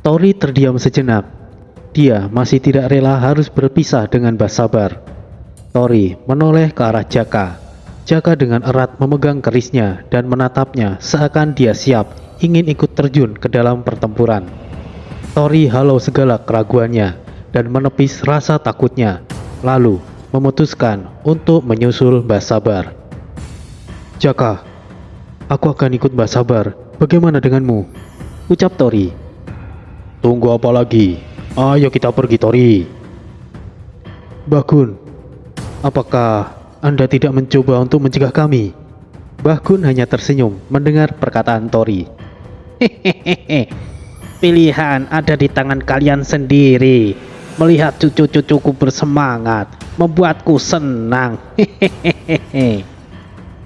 Tori terdiam sejenak. Dia masih tidak rela harus berpisah dengan Mbah Sabar. Tori menoleh ke arah Jaka. Jaka dengan erat memegang kerisnya dan menatapnya seakan dia siap ingin ikut terjun ke dalam pertempuran. Tori halau segala keraguannya dan menepis rasa takutnya, lalu memutuskan untuk menyusul Mbah Sabar. "Jaka, aku akan ikut Mbah Sabar. Bagaimana denganmu?" ucap Tori. "Tunggu apa lagi? Ayo kita pergi, Tori." "Mbah Gun, apakah Anda tidak mencoba untuk mencegah kami?" Mbah Gun hanya tersenyum mendengar perkataan Tori. Hehehe, pilihan ada di tangan kalian sendiri. Melihat cucu-cucuku bersemangat membuatku senang. Hehehe,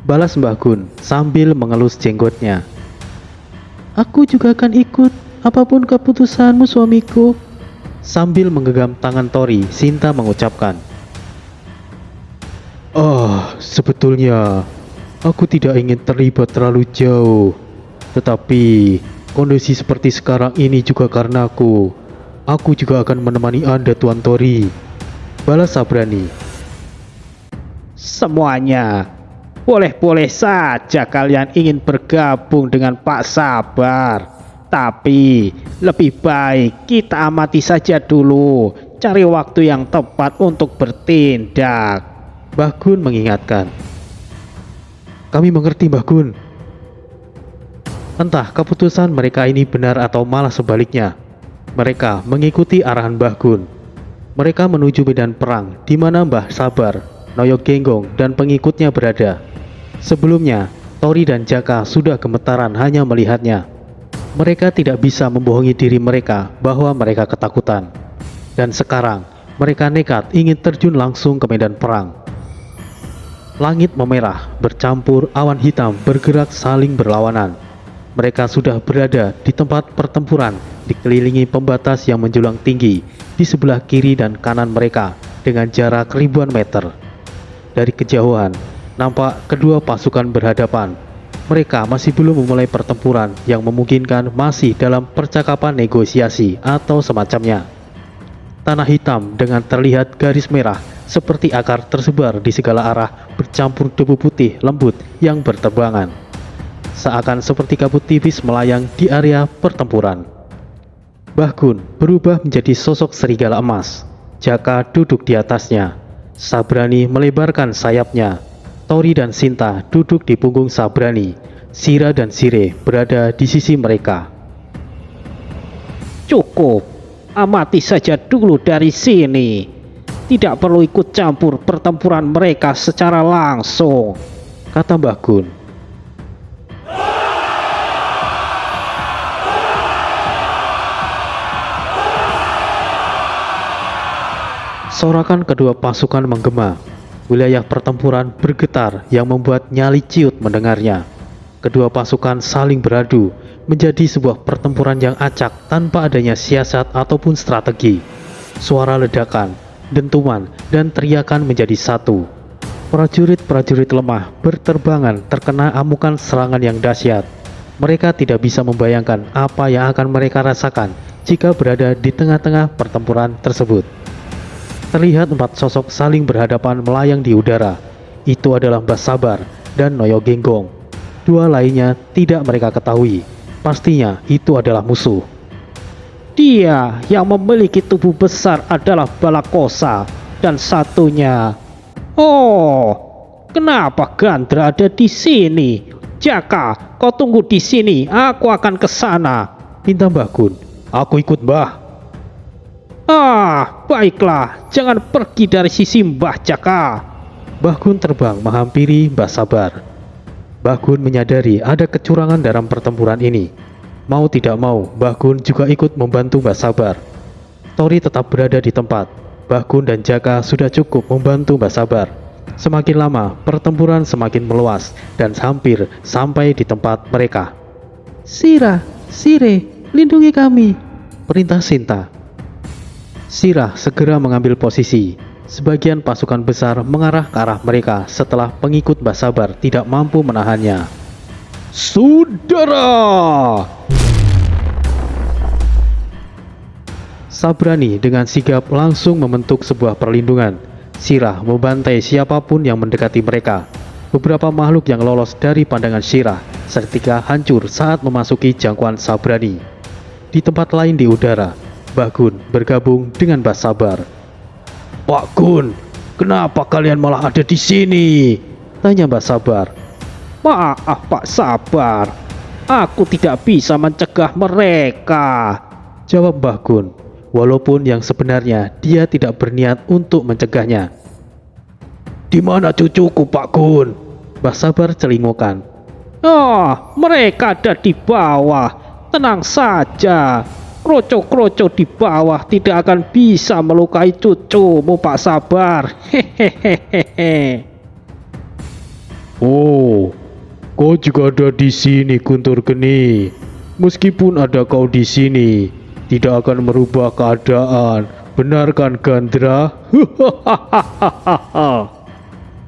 balas Mbah Gun sambil mengelus jenggotnya. "Aku juga akan ikut, apapun keputusanmu suamiku." Sambil menggenggam tangan Tori, Sinta mengucapkan, Sebetulnya aku tidak ingin terlibat terlalu jauh. Tetapi kondisi seperti sekarang ini juga karena aku. Aku juga akan menemani Anda, Tuan Tori," balas Sabrani. semuanya boleh-boleh saja kalian ingin bergabung dengan Pak Sabar. Tapi lebih baik kita amati saja dulu, cari waktu yang tepat untuk bertindak. Mbah Gun mengingatkan. "Kami mengerti, Mbah Gun." Entah keputusan mereka ini benar atau malah sebaliknya. Mereka mengikuti arahan Mbah Gun. Mereka menuju medan perang di mana Mbah Sabar, Noyo Genggong, dan pengikutnya berada. Sebelumnya, Tori dan Jaka sudah gemetaran hanya melihatnya. Mereka tidak bisa membohongi diri mereka bahwa mereka ketakutan. Dan sekarang, mereka nekat ingin terjun langsung ke medan perang. Langit memerah, bercampur awan hitam bergerak saling berlawanan. Mereka sudah berada di tempat pertempuran, dikelilingi pembatas yang menjulang tinggi di sebelah kiri dan kanan mereka dengan jarak ribuan meter. Dari kejauhan, nampak kedua pasukan berhadapan. Mereka masih belum memulai pertempuran yang memungkinkan masih dalam percakapan negosiasi atau semacamnya. Tanah hitam dengan terlihat garis merah seperti akar tersebar di segala arah bercampur debu putih lembut yang berterbangan. Seakan seperti kabut tipis melayang di area pertempuran. Mbah Gun berubah menjadi sosok serigala emas. Jaka duduk di atasnya. Sabrani melebarkan sayapnya. Tori dan Sinta duduk di punggung Sabrani. Sira dan Sire berada di sisi mereka. Cukup, amati saja dulu dari sini. Tidak perlu ikut campur pertempuran mereka secara langsung, kata Mbah Gun. Sorakan kedua pasukan menggema. Wilayah pertempuran bergetar yang membuat nyali ciut mendengarnya. Kedua pasukan saling beradu, menjadi sebuah pertempuran yang acak tanpa adanya siasat ataupun strategi. Suara ledakan, dentuman, dan teriakan menjadi satu. Prajurit-prajurit lemah berterbangan terkena amukan serangan yang dahsyat. Mereka tidak bisa membayangkan apa yang akan mereka rasakan jika berada di tengah-tengah pertempuran tersebut. Terlihat 4 sosok saling berhadapan melayang di udara. Itu adalah Mbah Sabar dan Noyo Genggong. 2 lainnya tidak mereka ketahui. Pastinya itu adalah musuh. Dia yang memiliki tubuh besar adalah Balakosa, dan satunya... Oh, kenapa Gandra ada di sini? Jaka, kau tunggu di sini, aku akan ke sana, pinta Mbah Gun. Aku ikut, Mbah. Baiklah, jangan pergi dari sisi Mbah Jaka. Mbah Gun terbang menghampiri Mbah Sabar. Mbah Gun menyadari ada kecurangan dalam pertempuran ini. Mau tidak mau, Mbah Gun juga ikut membantu Mbah Sabar. Tori tetap berada di tempat. Mbah Gun dan Jaka sudah cukup membantu Mbah Sabar. Semakin lama, pertempuran semakin meluas dan hampir sampai di tempat mereka. Sira, Sire, lindungi kami, perintah Sinta. Sirah segera mengambil posisi. Sebagian pasukan besar mengarah ke arah mereka setelah pengikut Mbah Sabar tidak mampu menahannya. Saudara! Sabrani dengan sigap langsung membentuk sebuah perlindungan. Shirah membantai siapapun yang mendekati mereka. Beberapa makhluk yang lolos dari pandangan Shirah seketika hancur saat memasuki jangkauan Sabrani. Di tempat lain di udara, Mbah Gun bergabung dengan Mbah Sabar. "Pak Gun, kenapa kalian malah ada di sini?" tanya Mbah Sabar. Maaf Pak Sabar, aku tidak bisa mencegah mereka, jawab Mbah Gun, walaupun yang sebenarnya dia tidak berniat untuk mencegahnya. "Di mana cucuku, Pak Gun?" Mbah Sabar celingukan. Oh, mereka ada di bawah. Tenang saja. Kroco-kroco di bawah tidak akan bisa melukai cucumu, Pak Sabar. Hehehehe. "Oh, kau juga ada di sini, Guntur Geni. Meskipun ada kau di sini, tidak akan merubah keadaan. Benar kan, Gandra?"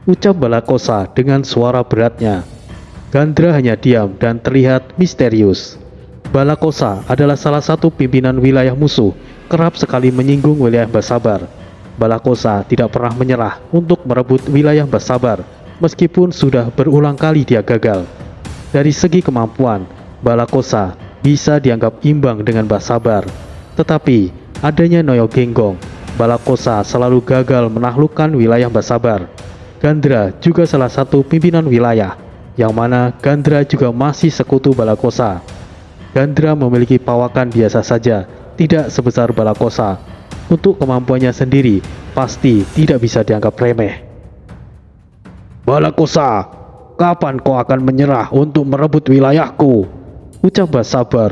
ucap Balakosa dengan suara beratnya. Gandra hanya diam dan terlihat misterius. Balakosa adalah salah satu pimpinan wilayah musuh, kerap sekali menyinggung wilayah Mbah Sabar. Balakosa tidak pernah menyerah untuk merebut wilayah Mbah Sabar, meskipun sudah berulang kali dia gagal. Dari segi kemampuan, Balakosa bisa dianggap imbang dengan Mbah Sabar. Tetapi, adanya Noyo Genggong, Balakosa selalu gagal menaklukkan wilayah Mbah Sabar. Gandra juga salah satu pimpinan wilayah, yang mana Gandra juga masih sekutu Balakosa. Gandra memiliki pawakan biasa saja, tidak sebesar Balakosa. Untuk kemampuannya sendiri, pasti tidak bisa dianggap remeh. "Balakosa, kapan kau akan menyerah untuk merebut wilayahku?" ucap Mbah Sabar.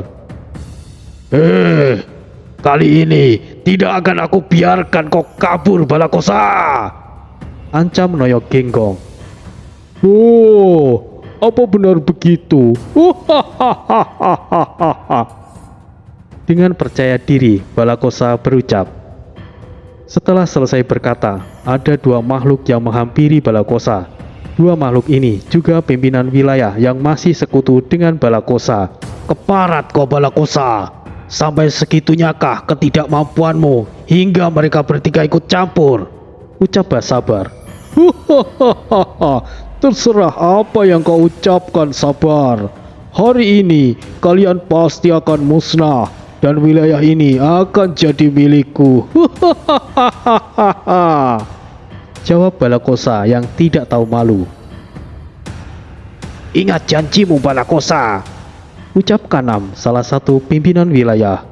Kali ini tidak akan aku biarkan kau kabur, Balakosa!" ancam Noyo Genggong. "Oh, apa benar begitu?" Dengan percaya diri, Balakosa berucap. Setelah selesai berkata, ada dua makhluk yang menghampiri Balakosa. Dua makhluk ini juga pimpinan wilayah yang masih sekutu dengan Balakosa. "Keparat kau, Balakosa! Sampai segitunyakah ketidakmampuanmu hingga mereka bertiga ikut campur?" ucap Mbah Sabar. "Terserah apa yang kau ucapkan, Sabar. Hari ini kalian pasti akan musnah dan wilayah ini akan jadi milikku." jawab Balakosa yang tidak tahu malu. "Ingat janjimu, Balakosa," ucap Kanam, salah satu pimpinan wilayah.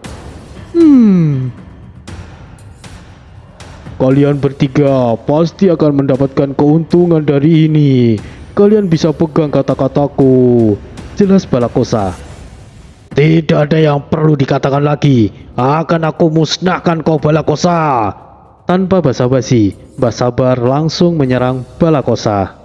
"Kalian bertiga pasti akan mendapatkan keuntungan dari ini. Kalian bisa pegang kata-kataku," jelas Balakosa. "Tidak ada yang perlu dikatakan lagi. Akan aku musnahkan kau, Balakosa." Tanpa basa-basi, Mbah Sabar langsung menyerang Balakosa.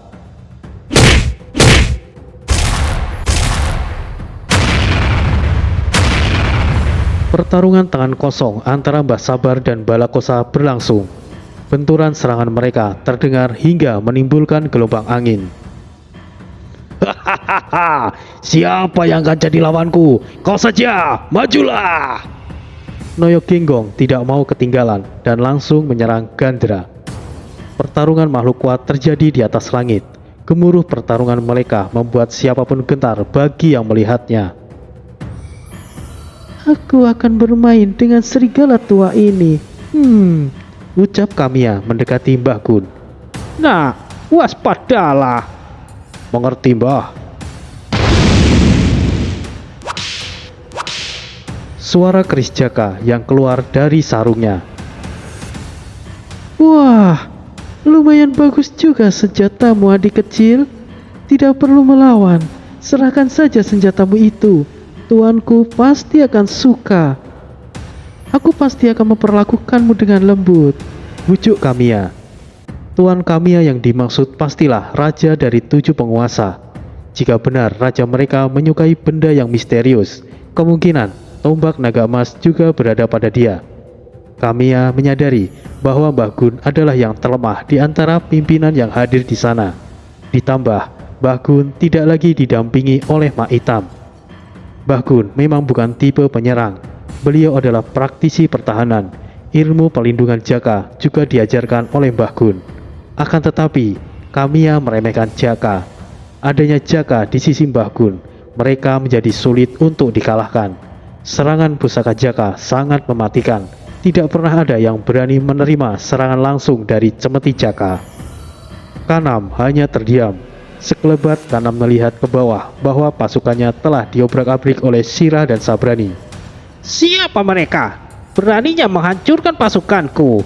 Pertarungan tangan kosong antara Mbah Sabar dan Balakosa berlangsung. Benturan serangan mereka terdengar hingga menimbulkan gelombang angin. "Hahaha, siapa yang akan jadi lawanku? Kau saja, majulah!" Noyo Genggong tidak mau ketinggalan dan langsung menyerang Gandra. Pertarungan makhluk kuat terjadi di atas langit. Gemuruh pertarungan mereka membuat siapapun gentar bagi yang melihatnya. Aku akan bermain dengan serigala tua ini. Ucap Kamiya mendekati Mbah Gun. Nah, waspadalah. Mengerti, Mbah? Suara keris Jaka yang keluar dari sarungnya. Wah, lumayan bagus juga senjatamu, adik kecil. Tidak perlu melawan. Serahkan saja senjatamu itu. Tuanku pasti akan suka. Aku pasti akan memperlakukanmu dengan lembut, bujuk Kamiya. Tuan Kamiya yang dimaksud pastilah raja dari 7 penguasa. Jika benar raja mereka menyukai benda yang misterius, kemungkinan tombak naga emas juga berada pada dia. Kamiya menyadari bahwa Mbah Gun adalah yang terlemah di antara pimpinan yang hadir di sana. Ditambah, Mbah Gun tidak lagi didampingi oleh Mak Hitam. Mbah Gun memang bukan tipe penyerang. Beliau adalah praktisi pertahanan ilmu pelindungan Jaka juga diajarkan oleh Mbah Gun. Akan tetapi, Kamiya meremehkan Jaka. Adanya Jaka di sisi Mbah Gun, mereka menjadi sulit untuk dikalahkan. Serangan pusaka Jaka sangat mematikan. Tidak pernah ada yang berani menerima serangan langsung dari cemeti Jaka. Kanam hanya terdiam. Sekelebat Kanam melihat ke bawah bahwa pasukannya telah diobrak-abrik oleh Shira dan Sabrani. Siapa mereka? Beraninya menghancurkan pasukanku.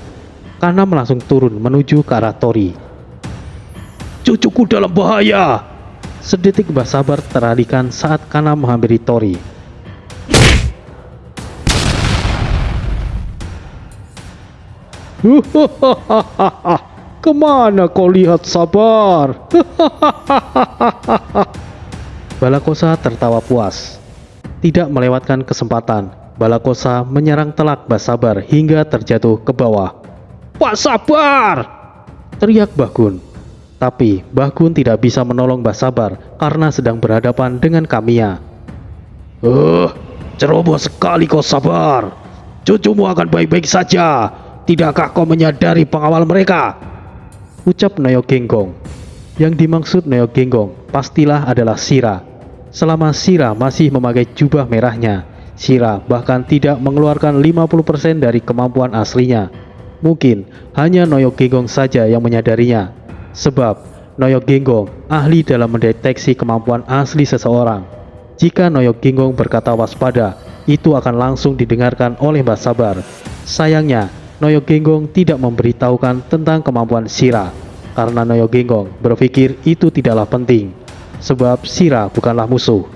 Kanam langsung turun menuju ke arah Tori. Cucuku dalam bahaya. Sedetik Mbah Sabar teralihkan saat Kanam menghampiri Tori. Kemana kau lihat Sabar? Balakosa tertawa puas. Tidak melewatkan kesempatan, Balakosa menyerang telak Mbah Sabar hingga terjatuh ke bawah. Pak Sabar! Teriak Mbah Gun. Tapi Mbah Gun tidak bisa menolong Mbah Sabar karena sedang berhadapan dengan Kamiya. Ceroboh sekali kau Sabar. Cucumu akan baik-baik saja. Tidakkah kau menyadari pengawal mereka? Ucap Noyo Genggong. Yang dimaksud Noyo Genggong pastilah adalah Shira. Selama Shira masih memakai jubah merahnya, Shira bahkan tidak mengeluarkan 50% dari kemampuan aslinya. Mungkin hanya Noyo Genggong saja yang menyadarinya. Sebab Noyo Genggong ahli dalam mendeteksi kemampuan asli seseorang. Jika Noyo Genggong berkata waspada, itu akan langsung didengarkan oleh Mbah Sabar. Sayangnya, Noyo Genggong tidak memberitahukan tentang kemampuan Shira, karena Noyo Genggong berpikir itu tidaklah penting, sebab Shira bukanlah musuh.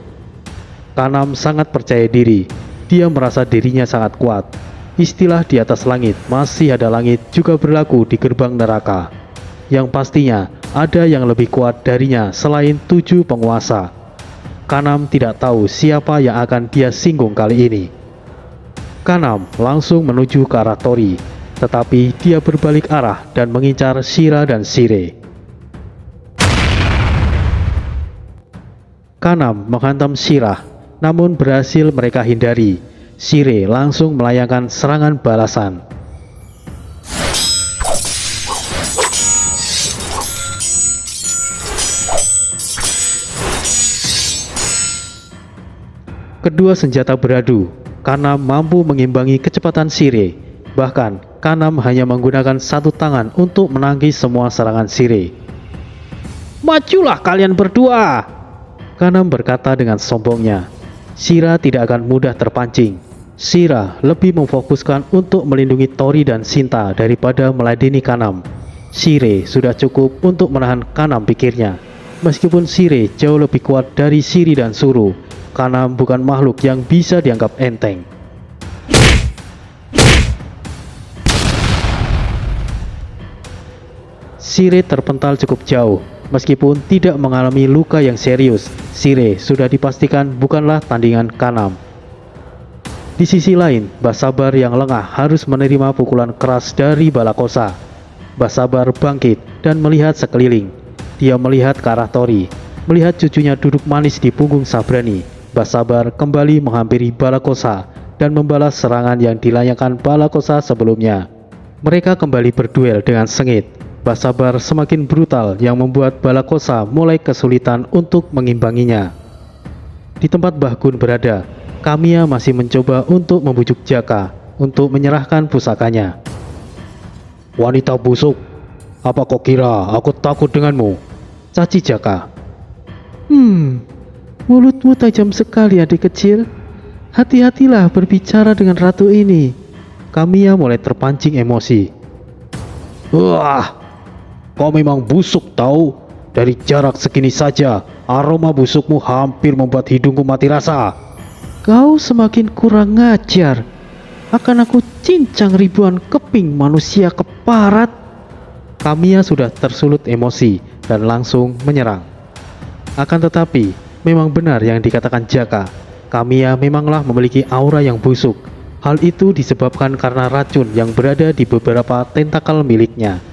Kanam sangat percaya diri, dia merasa dirinya sangat kuat. Istilah di atas langit masih ada langit juga berlaku di gerbang neraka. Yang pastinya ada yang lebih kuat darinya selain 7 penguasa. Kanam tidak tahu siapa yang akan dia singgung kali ini. Kanam langsung menuju ke arah Tori, tetapi dia berbalik arah dan mengincar Shira dan Shire. Kanam menghantam Shira, namun berhasil mereka hindari. Shire langsung melayangkan serangan balasan. Kedua senjata beradu. Kanam mampu mengimbangi kecepatan Shire. Bahkan Kanam hanya menggunakan satu tangan untuk menangkis semua serangan Shire. Majulah kalian berdua. Kanam berkata dengan sombongnya. Shira tidak akan mudah terpancing. Shira lebih memfokuskan untuk melindungi Tori dan Shinta daripada meladeni Kanam. Shire sudah cukup untuk menahan Kanam, pikirnya. Meskipun Shire jauh lebih kuat dari Shiri dan Suru, Kanam bukan makhluk yang bisa dianggap enteng. Shire terpental cukup jauh. Meskipun tidak mengalami luka yang serius, Shire sudah dipastikan bukanlah tandingan Kanam. Di sisi lain, Mbah Sabar yang lengah harus menerima pukulan keras dari Balakosa. Mbah Sabar bangkit dan melihat sekeliling. Dia melihat ke arah Tori, melihat cucunya duduk manis di punggung Sabrani. Mbah Sabar kembali menghampiri Balakosa dan membalas serangan yang dilayangkan Balakosa sebelumnya. Mereka kembali berduel dengan sengit. Mbah Sabar semakin brutal yang membuat Balakosa mulai kesulitan untuk mengimbanginya. Di tempat Mbah Gun berada, Kamiya masih mencoba untuk membujuk Jaka untuk menyerahkan pusakanya. Wanita busuk, apa kau kira aku takut denganmu? Caci Jaka. Mulutmu tajam sekali, adik kecil. Hati-hatilah berbicara dengan ratu ini. Kamiya mulai terpancing emosi. Wah, kau memang busuk tahu. Dari jarak segini saja, aroma busukmu hampir membuat hidungku mati rasa. Kau semakin kurang ngajar. Akan aku cincang ribuan keping manusia keparat. Kamiya sudah tersulut emosi dan langsung menyerang. Akan tetapi, memang benar yang dikatakan Jaka. Kamiya memanglah memiliki aura yang busuk. Hal itu disebabkan karena racun yang berada di beberapa tentakel miliknya.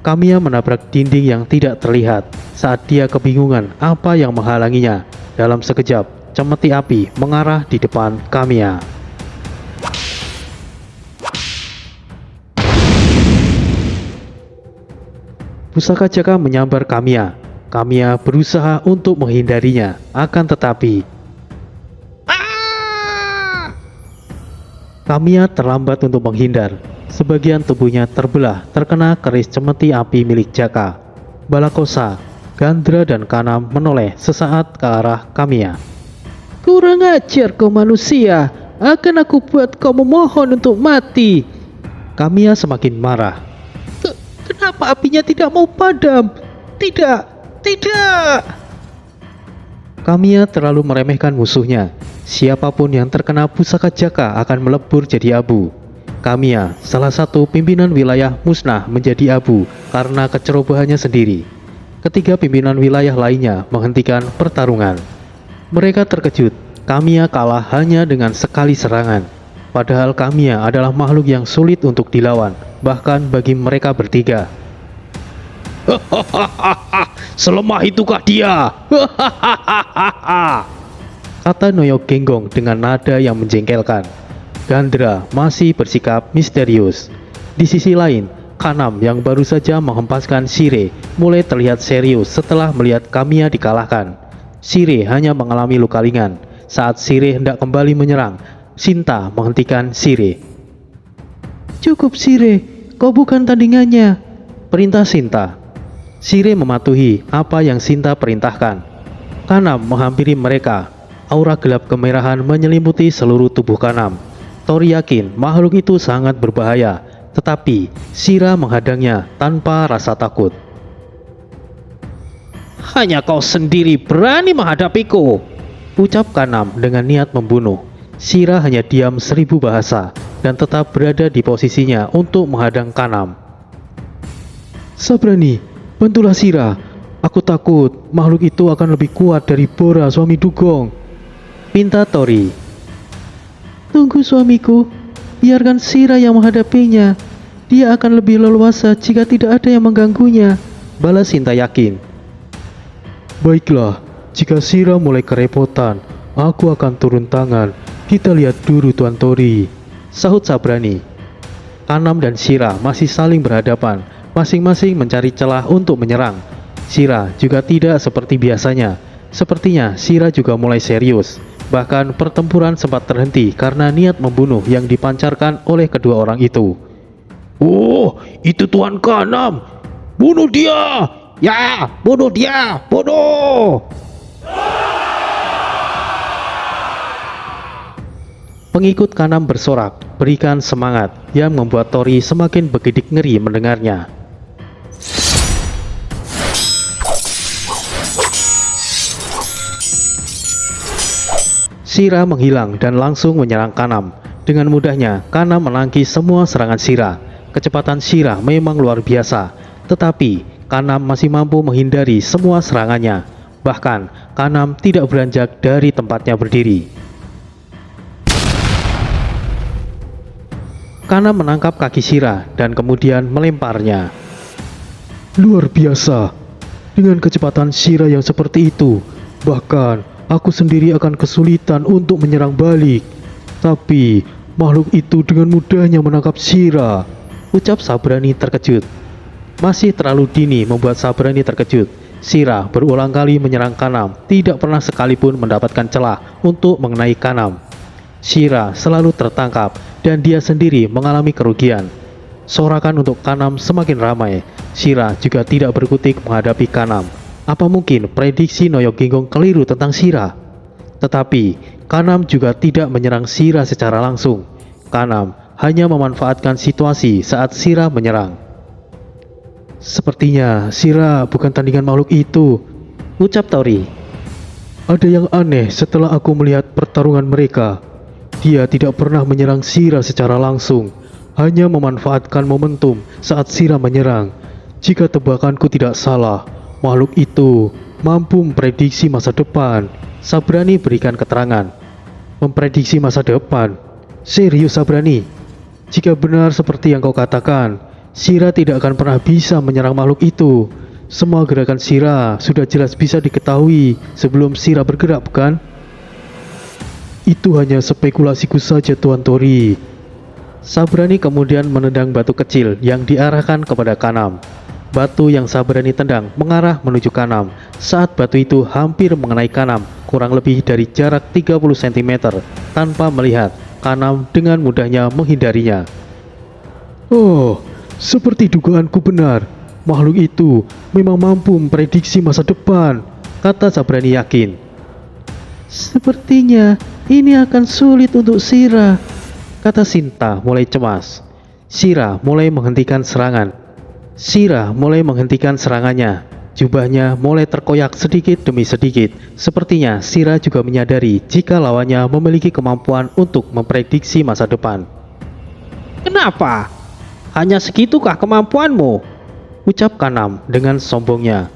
Kamiya menabrak dinding yang tidak terlihat saat dia kebingungan apa yang menghalanginya. Dalam sekejap, cemeti api mengarah di depan Kamiya. Pusaka Jaka menyambar Kamiya. Kamiya berusaha untuk menghindarinya, akan tetapi Kamiya terlambat untuk menghindar. Sebagian tubuhnya terbelah terkena keris cemeti api milik Jaka. Balakosa, Gandra dan Kanam menoleh sesaat ke arah Kamiya. Kurang ajar kau manusia, akan aku buat kau memohon untuk mati. Kamiya semakin marah. Kenapa apinya tidak mau padam? Tidak, tidak. Kamiya terlalu meremehkan musuhnya. Siapapun yang terkena pusaka Jaka akan melebur jadi abu. Kamiya, salah satu pimpinan wilayah, musnah menjadi abu karena kecerobohannya sendiri. Ketiga pimpinan wilayah lainnya menghentikan pertarungan. Mereka terkejut, Kamiya kalah hanya dengan sekali serangan. Padahal Kamiya adalah makhluk yang sulit untuk dilawan, bahkan bagi mereka bertiga. Selemah itukah dia? Kata Noyok Genggong dengan nada yang menjengkelkan. Gandra masih bersikap misterius. Di sisi lain, Kanam yang baru saja menghempaskan Shire mulai terlihat serius setelah melihat Kamiya dikalahkan. Shire hanya mengalami luka ringan. Saat Shire hendak kembali menyerang, Shinta menghentikan Shire. Cukup Shire, kau bukan tandingannya, perintah Shinta. Shire mematuhi apa yang Shinta perintahkan. Kanam menghampiri mereka. Aura gelap kemerahan menyelimuti seluruh tubuh Kanam. Tori yakin makhluk itu sangat berbahaya, tetapi Shira menghadangnya tanpa rasa takut. Hanya kau sendiri berani menghadapiku, ucap Kanam dengan niat membunuh. Shira hanya diam 1000 bahasa dan tetap berada di posisinya untuk menghadang Kanam. Sabrani, bantulah Shira. Aku takut makhluk itu akan lebih kuat dari Bora suami Dugong, pinta Tori. Tunggu suamiku, biarkan Shira yang menghadapinya. Dia akan lebih leluasa jika tidak ada yang mengganggunya, balas Shinta yakin. Baiklah, jika Shira mulai kerepotan, aku akan turun tangan. Kita lihat dulu Tuan Tori, sahut Sabrani. Kanam dan Shira masih saling berhadapan, masing-masing mencari celah untuk menyerang. Shira juga tidak seperti biasanya. Sepertinya Shira juga mulai serius. Bahkan pertempuran sempat terhenti karena niat membunuh yang dipancarkan oleh kedua orang itu. Oh, itu Tuan Kanam. Bunuh dia. Ya, bunuh dia. Bunuh. Pengikut Kanam bersorak, berikan semangat, yang membuat Tori semakin bergidik ngeri mendengarnya. Shira menghilang dan langsung menyerang Kanam. Dengan mudahnya, Kanam menangkis semua serangan Shira. Kecepatan Shira memang luar biasa, tetapi Kanam masih mampu menghindari semua serangannya. Bahkan, Kanam tidak beranjak dari tempatnya berdiri. Kanam menangkap kaki Shira dan kemudian melemparnya. Luar biasa, dengan kecepatan Shira yang seperti itu, bahkan aku sendiri akan kesulitan untuk menyerang balik. Tapi makhluk itu dengan mudahnya menangkap Shira, ucap Sabrani terkejut. Masih terlalu dini membuat Sabrani terkejut. Shira berulang kali menyerang Kanam, tidak pernah sekalipun mendapatkan celah untuk mengenai Kanam. Shira selalu tertangkap dan dia sendiri mengalami kerugian. Sorakan untuk Kanam semakin ramai. Shira juga tidak berkutik menghadapi Kanam. Apa mungkin prediksi Noyok Genggong keliru tentang Shira? Tetapi Kanam juga tidak menyerang Shira secara langsung. Kanam hanya memanfaatkan situasi saat Shira menyerang. Sepertinya Shira bukan tandingan makhluk itu, ucap Tori. Ada yang aneh setelah aku melihat pertarungan mereka. Dia tidak pernah menyerang Shira secara langsung, hanya memanfaatkan momentum saat Shira menyerang. Jika tebakanku tidak salah, makhluk itu mampu memprediksi masa depan. Sabrani berikan keterangan. Memprediksi masa depan? Serius Sabrani? Jika benar seperti yang kau katakan, Shira tidak akan pernah bisa menyerang makhluk itu. Semua gerakan Shira sudah jelas bisa diketahui sebelum Shira bergerak, bukan? Itu hanya spekulasiku saja Tuan Tori. Sabrani kemudian menendang batu kecil yang diarahkan kepada Kanam. Batu yang Sabrani tendang mengarah menuju Kanam. Saat batu itu hampir mengenai Kanam, kurang lebih dari jarak 30 cm, tanpa melihat, Kanam dengan mudahnya menghindarinya. Oh, seperti dugaanku benar. Makhluk itu memang mampu memprediksi masa depan, kata Sabrani yakin. Sepertinya ini akan sulit untuk Sira, kata Sinta mulai cemas. Sira mulai menghentikan serangannya. Jubahnya mulai terkoyak sedikit demi sedikit. Sepertinya Sira juga menyadari jika lawannya memiliki kemampuan untuk memprediksi masa depan. Kenapa? Hanya segitukah kemampuanmu? Ucap Kanam dengan sombongnya.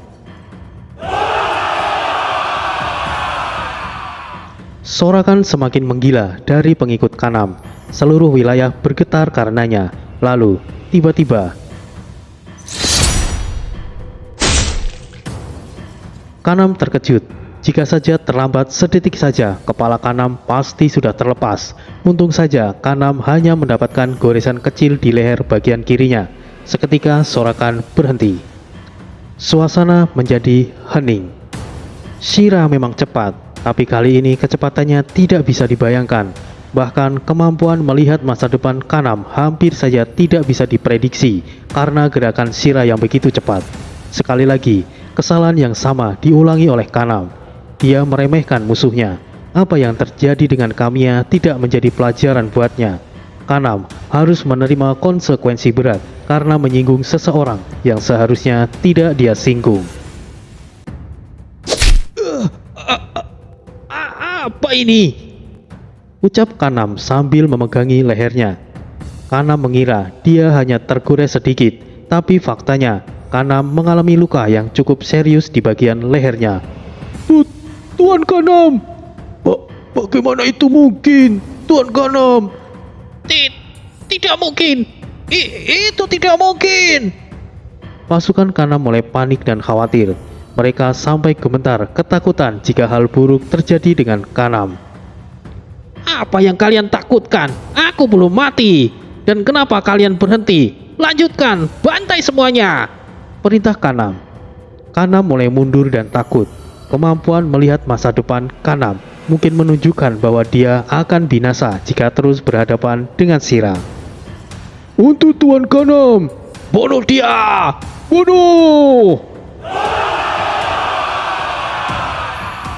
Sorakan semakin menggila dari pengikut Kanam. Seluruh wilayah bergetar karenanya. Lalu, tiba-tiba, Kanam terkejut. Jika saja terlambat sedetik saja, kepala Kanam pasti sudah terlepas. Untung saja Kanam hanya mendapatkan goresan kecil di leher bagian kirinya. Seketika Sorakan berhenti. Suasana menjadi hening. Sira memang cepat, tapi kali ini kecepatannya tidak bisa dibayangkan. Bahkan kemampuan melihat masa depan Kanam hampir saja tidak bisa diprediksi karena gerakan Sira yang begitu cepat. Sekali lagi, kesalahan yang sama diulangi oleh Kanam. Dia meremehkan musuhnya. Apa yang terjadi dengan Kamiya tidak menjadi pelajaran buatnya. Kanam harus menerima konsekuensi berat karena menyinggung seseorang yang seharusnya tidak dia singgung. Apa ini? Ucap Kanam sambil memegangi lehernya. Kanam mengira dia hanya tergores sedikit, tapi faktanya Kanam mengalami luka yang cukup serius di bagian lehernya. Tuan Kanam, bagaimana itu mungkin, Tuan Kanam? Tidak mungkin. Itu tidak mungkin. Pasukan Kanam mulai panik dan khawatir. Mereka sampai gemetar ketakutan jika hal buruk terjadi dengan Kanam. Apa yang kalian takutkan? Aku belum mati. Dan kenapa kalian berhenti? Lanjutkan, bantai semuanya, perintah Kanam. Kanam mulai mundur dan takut. Kemampuan melihat masa depan Kanam mungkin menunjukkan bahwa dia akan binasa jika terus berhadapan dengan Sira. Untuk Tuan Kanam, bunuh dia! bunuh!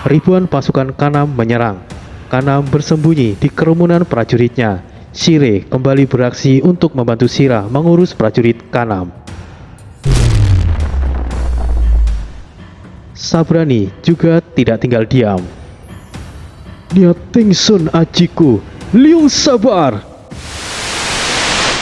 Ribuan pasukan Kanam menyerang. Kanam bersembunyi di kerumunan prajuritnya. Shire kembali beraksi untuk membantu Sira mengurus prajurit Kanam. Sabrani juga tidak tinggal diam. Nia Tingsun ajiku, Liu sabar!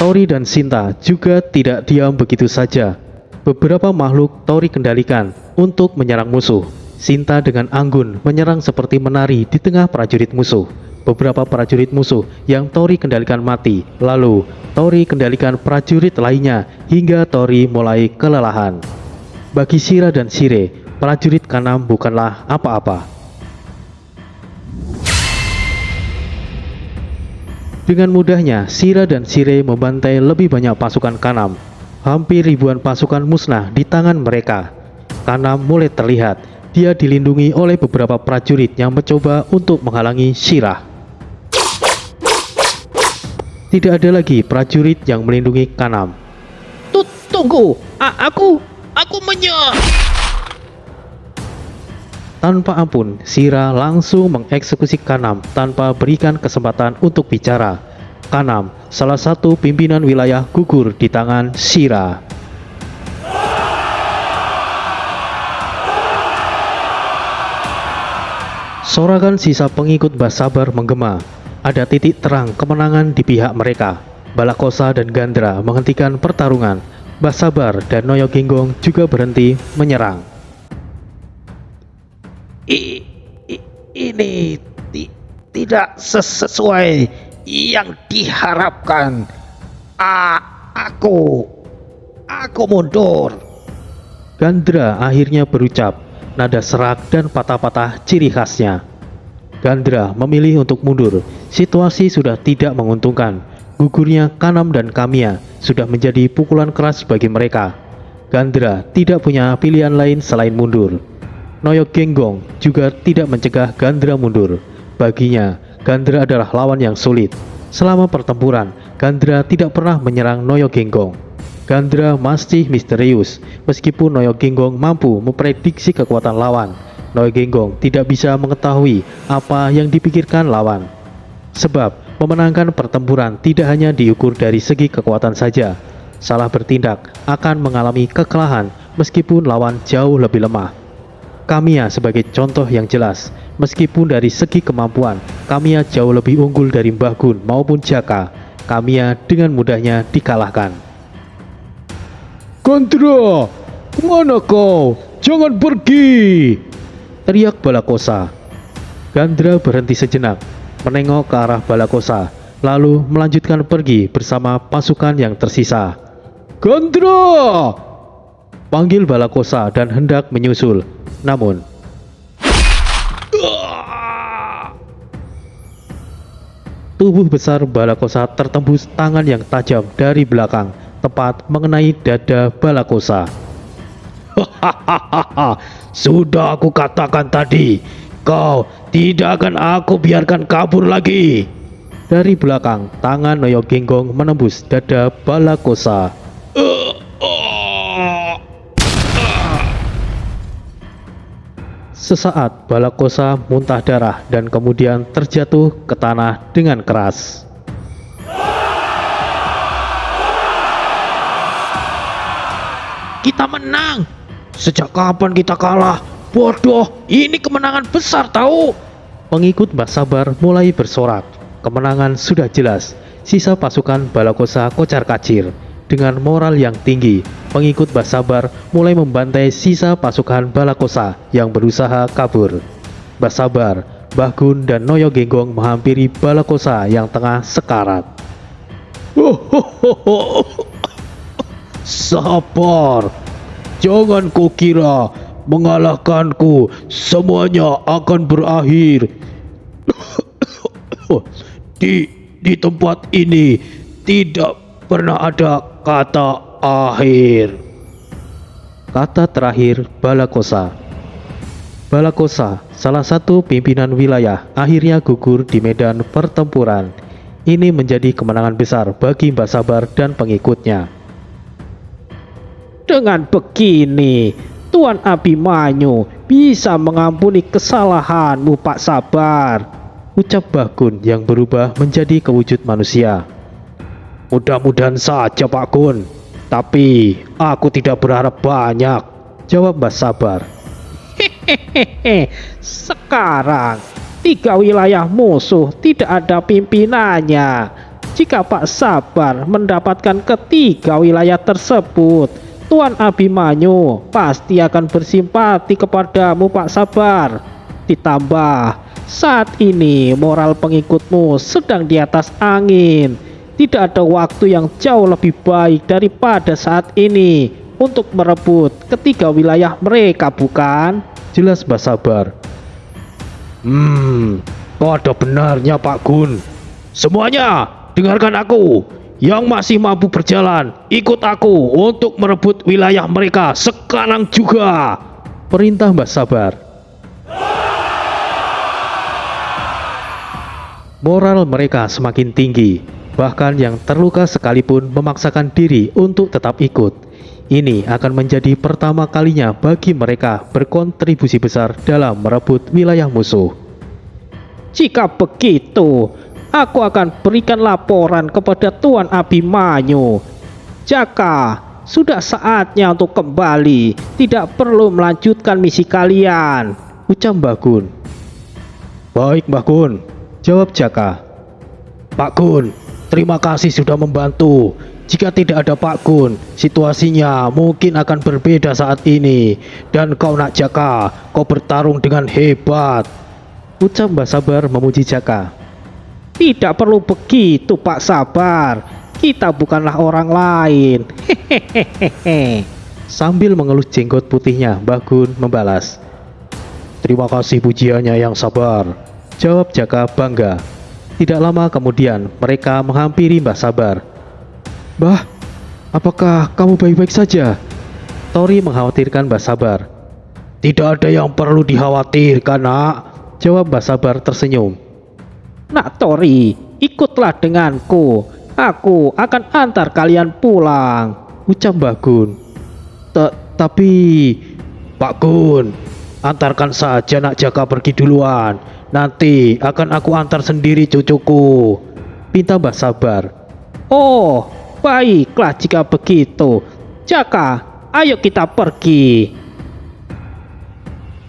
Tori dan Sinta juga tidak diam begitu saja. Beberapa makhluk Tori kendalikan untuk menyerang musuh. Sinta dengan anggun menyerang seperti menari di tengah prajurit musuh. Beberapa prajurit musuh yang Tori kendalikan mati. Lalu Tori kendalikan prajurit lainnya hingga Tori mulai kelelahan. Bagi Sira dan Shire, prajurit Kanam bukanlah apa-apa. Dengan mudahnya, Sira dan Shire membantai lebih banyak pasukan Kanam. Hampir ribuan pasukan musnah di tangan mereka. Kanam mulai terlihat. Dia dilindungi oleh beberapa prajurit yang mencoba untuk menghalangi Shira. Tidak ada lagi prajurit yang melindungi Kanam. Tunggu, aku menyerah. Tanpa ampun, Shira langsung mengeksekusi Kanam tanpa berikan kesempatan untuk bicara. Kanam, salah satu pimpinan wilayah, gugur di tangan Shira. Sorakan sisa pengikut Mbah Sabar menggema. Ada titik terang kemenangan di pihak mereka. Balakosa dan Gandra menghentikan pertarungan. Mbah Sabar dan Noyo Ginggong juga berhenti menyerang. Ini tidak sesuai yang diharapkan. Aku mundur. Gandra akhirnya berucap, nada serak dan patah-patah ciri khasnya. Gandra memilih untuk mundur. Situasi sudah tidak menguntungkan. Gugurnya Kanam dan Kamiya sudah menjadi pukulan keras bagi mereka. Gandra tidak punya pilihan lain selain mundur. Noyo Genggong juga tidak mencegah Gandra mundur. Baginya, Gandra adalah lawan yang sulit. Selama pertempuran, Gandra tidak pernah menyerang Noyo Genggong. Gandra masih misterius, meskipun Noyo Genggong mampu memprediksi kekuatan lawan. Noyo Genggong tidak bisa mengetahui apa yang dipikirkan lawan. Sebab, memenangkan pertempuran tidak hanya diukur dari segi kekuatan saja. Salah bertindak akan mengalami kekalahan meskipun lawan jauh lebih lemah. Kamiya sebagai contoh yang jelas, meskipun dari segi kemampuan, Kamiya jauh lebih unggul dari Mbah Gun maupun Jaka. Kamiya dengan mudahnya dikalahkan. Gandra, kemana kau? Jangan pergi! Teriak Balakosa. Gandra berhenti sejenak, menengok ke arah Balakosa, lalu melanjutkan pergi bersama pasukan yang tersisa. Gandra! Panggil Balakosa dan hendak menyusul. Namun, tubuh besar Balakosa tertembus tangan yang tajam dari belakang, tepat mengenai dada Balakosa. Hahaha, sudah aku katakan tadi, kau tidak akan aku biarkan kabur lagi. Dari belakang, tangan Noyo Genggong menembus dada Balakosa. Sesaat Balakosa muntah darah dan kemudian terjatuh ke tanah dengan keras. Kita menang. Sejak kapan kita kalah? Bodoh, ini kemenangan besar tahu. Pengikut Mbah Sabar mulai bersorak. Kemenangan sudah jelas. Sisa pasukan Balakosa kocar-kacir. Dengan moral yang tinggi, pengikut Mbah Sabar mulai membantai sisa pasukan Balakosa yang berusaha kabur. Mbah Sabar, Mbah Gun, dan Noyo Genggong menghampiri Balakosa yang tengah sekarat. Sabar, jangan kau kira mengalahkanku semuanya akan berakhir. Di tempat ini tidak pernah ada kata akhir. Kata terakhir Balakosa. Balakosa, salah satu pimpinan wilayah, akhirnya gugur di medan pertempuran. Ini menjadi kemenangan besar bagi Mbah Sabar dan pengikutnya. Dengan begini, Tuan Abimanyu bisa mengampuni kesalahanmu, Pak Sabar, ucap Mbah Gun yang berubah menjadi kewujud manusia. Mudah-mudahan saja, Pak Gun. Tapi aku tidak berharap banyak, jawab Mbah Sabar. Hehehe, sekarang 3 wilayah musuh tidak ada pimpinannya. Jika Pak Sabar mendapatkan ketiga wilayah tersebut, Tuan Abimanyu pasti akan bersimpati kepadamu, Pak Sabar. Ditambah, saat ini moral pengikutmu sedang di atas angin. Tidak ada waktu yang jauh lebih baik daripada saat ini untuk merebut ketiga wilayah mereka, bukan? Jelas Mbah Sabar. Kau ada benarnya, Pak Gun. Semuanya, dengarkan aku. Yang masih mampu berjalan, ikut aku untuk merebut wilayah mereka sekarang juga. Perintah Mbah Sabar. Moral mereka semakin tinggi. Bahkan yang terluka sekalipun memaksakan diri untuk tetap ikut. Ini akan menjadi pertama kalinya bagi mereka berkontribusi besar dalam merebut wilayah musuh. Jika begitu, aku akan berikan laporan kepada Tuan Abimanyu. Jaka, sudah saatnya untuk kembali. Tidak perlu melanjutkan misi kalian, ucap Mbah Gun. Baik, Mbah Gun, jawab Jaka. Pak Gun, terima kasih sudah membantu. Jika tidak ada Pak Gun, situasinya mungkin akan berbeda saat ini. Dan kau nak Jaka, kau bertarung dengan hebat, ucap Mbah Sabar memuji Jaka. Tidak perlu begitu, Pak Sabar. Kita bukanlah orang lain. Hehehe. Sambil mengelus jenggot putihnya, Mbah Gun membalas. Terima kasih pujiannya yang sabar, jawab Jaka bangga. Tidak lama kemudian mereka menghampiri Mbah Sabar. Mbah, apakah kamu baik-baik saja? Tori mengkhawatirkan Mbah Sabar. Tidak ada yang perlu dikhawatirkan, nak, jawab Mbah Sabar tersenyum. Nak Tori, ikutlah denganku. Aku akan antar kalian pulang, ucap Mbah Gun. Tapi Pak Gun, antarkan saja Nak Jaka pergi duluan. Nanti akan aku antar sendiri cucuku, pinta Mbah Sabar. Oh, baiklah jika begitu. Jaka, ayo kita pergi.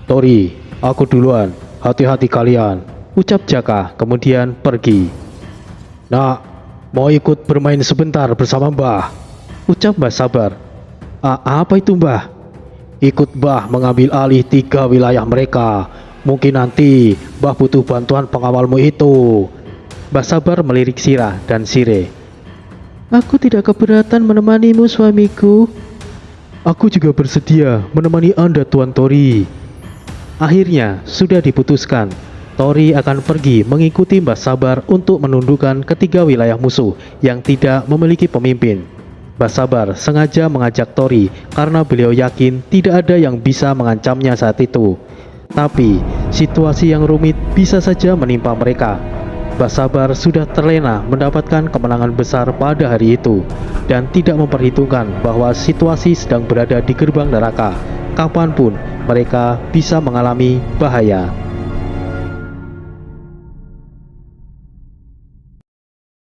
Tori, aku duluan. Hati-hati kalian, ucap Jaka kemudian pergi. Nak, mau ikut bermain sebentar bersama Mbah, ucap Mbah Sabar. Apa itu Mbah? Ikut Mbah mengambil alih 3 wilayah mereka. Mungkin nanti Mbah butuh bantuan pengawalmu itu. Mbah Sabar melirik Sirah dan Sire. Aku tidak keberatan menemanimu, suamiku. Aku juga bersedia menemani Anda, Tuan Tori. Akhirnya sudah diputuskan, Tori akan pergi mengikuti Mbah Sabar untuk menundukkan ketiga wilayah musuh yang tidak memiliki pemimpin. Mbah Sabar sengaja mengajak Tori karena beliau yakin tidak ada yang bisa mengancamnya saat itu. Tapi situasi yang rumit bisa saja menimpa mereka. Mbah Sabar sudah terlena mendapatkan kemenangan besar pada hari itu dan tidak memperhitungkan bahwa situasi sedang berada di gerbang neraka. Kapanpun mereka bisa mengalami bahaya.